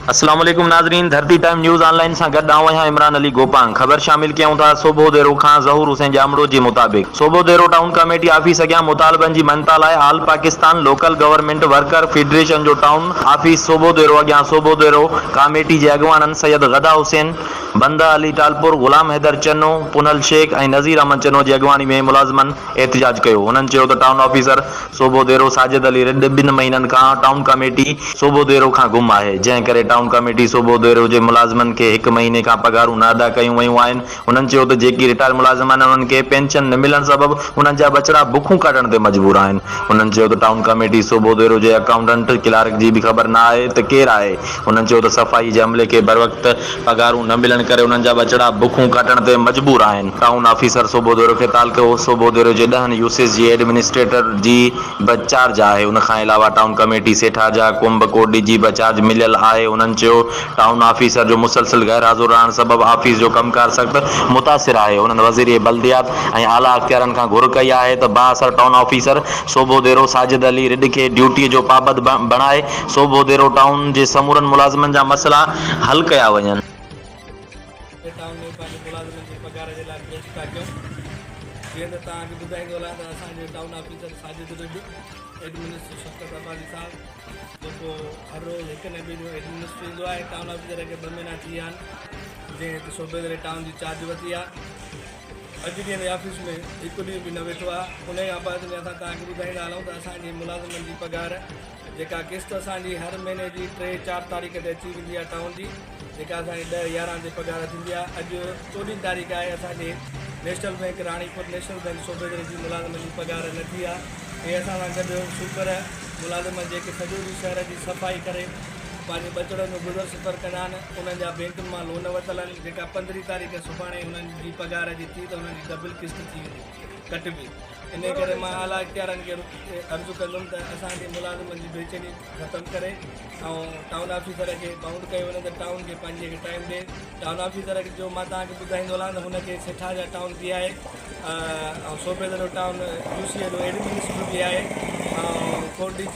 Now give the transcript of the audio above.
अस्सलाम वालेकुम नाज़रीन, धरती टाइम न्यूज़ ऑनलाइन से गड आऊं आहियां इमरान अली गोपांग। खबर शामिल कयूं था सूबो देरो खां ज़हूर हुसैन जामड़ो जे मुताबिक सूबो देरो टाउन कमेटी ऑफिस अॻियां मुतालबनि जी मनता लाइ all Pakistan local government worker federation जो टाउन ऑफिस सूबो देरो अॻियां सूबो देरो कमेटी जे अॻवाननि सैयद गदा हुसैन, बंदा अली टालपुर, गुलाम हैदर चन्नो, पुनल शेख ऐं नज़ीर अहमद चन्नो जी अॻवानी में मुलाज़िमनि एहतिजाज कयो। उन्हनि चयो त टाउन ऑफिसर सूबो देरो साजिद अली रिड 2 महीननि खां टाउन कमेटी सूबो देरो खां गुम आहे, जंहिं करे टाउन कमेटी सूबो देरो जे मुलाज़िमनि खे 1 महीने खां पगारूं न अदा कयूं वयूं आहिनि। उन्हनि चयो त जेकी रिटायर मुलाज़िम आहिनि उन्हनि खे पेंशन न मिलण सबबि उन्हनि जा बचड़ा बुखूं कढण ते मजबूर आहिनि। उन्हनि चयो त टाउन कमेटी सूबो देरो जे अकाउंटेंट क्लार्क जी बि ख़बर न आहे त केरु आहे। उन्हनि चयो त सफ़ाई जे अमले खे बर वक़्त पगारूं न मिलण करे उन्हनि जा बचड़ा बुखूं कढण ते मजबूर आहिनि। टाउन ऑफिसर सूबो देरो खे ताल कयो सूबो देरो जे 10 यूसिस जी एडमिनिस्ट्रेटर जी बचार्ज आहे। उन खां अलावा टाउन कमेटी सेठा जा कुंभ कोडी जी बचार्ज मिलियल आहे। उन्हनि चयो टाउन ऑफिसर जो मुसलसिल गैर हाज़ुर रहण सबबि ऑफिस जो कमकार सख़्त मुतासिर आहे। उन्हनि वज़ीर बल्दियात ऐं आला अख्तियारनि खां घुर कई आहे त बाअसर टाउन ऑफिसर सूबो देरो साजिद अली रिड खे ड्यूटीअ जो पाबंद बणाए सूबो देरो टाउन जे समूरनि मुलाज़िमनि जा मसइला हल कया वञनि। टाउन में पंहिंजे मुलाज़िमनि जे पघार जे लाइ पेश था कयूं। जीअं त तव्हांखे ॿुधाईंदो हलां त असांजे टाउन ऑफिसर साजिद रिड एडमिनिस्ट्रेटर शफ़क़त अबादी साहब जेको हर रोज़ 1 न 2 ॾींहं एडमिनिस्ट्रेटर ईंदो आहे। टाउन ऑफिसर खे 2 महीना थी विया आहिनि जंहिं हिते सूबे जे टाउन जी चार्ज वरिती आहे। अॼु ॾींहं जे ऑफिस में 1 ॾींहुं बि न वेठो आहे। उन जे बाबति में असां तव्हांखे ॿुधाईंदा हलूं त असांजे मुलाज़िमनि जी पघार जेका किस्त असांजी हर महीने जी 3-4 तारीख़ ते अची वेंदी आहे टाउन जी, जेका असांजी 10-11 ते पघार थींदी आहे। अॼु 14 तारीख़ आहे। असांजे national bank Ranipur national bank सूबे जी मुलाज़िमनि जी पघार न थी आहे। इहे असां सां गॾु शुक्र मुलाज़िम जेके सॼो ॾींहुं शहर जी सफ़ाई करे पंहिंजे बचड़नि जो गुज़र सफ़र कंदा आहिनि, उन्हनि जा बैंकुनि मां लोन वरितल आहिनि। जेका 15 तारीख़ सुभाणे हुननि जी पघार जी थी त हुननि जी डबल किस्त थी वेंदी कटिबी। इन करे मां आला इख्तियारनि खे अर्ज़ु कंदुमि त असांजे मुलाज़िमनि जी बेचैनी ख़तमु करे ऐं टाउन ऑफिसर खे बाउंड कयो वञे त टाउन खे पंहिंजे खे टाइम ॾिए। टाउन ऑफिसर खे जो मां तव्हांखे ॿुधाईंदो हलां त हुनखे सेठा जा टाउन बि आहे ऐं सूबे जो टाउन यूसीअ जो एडमिनिस्ट्रेटर बि आहे ऐं कोडी जी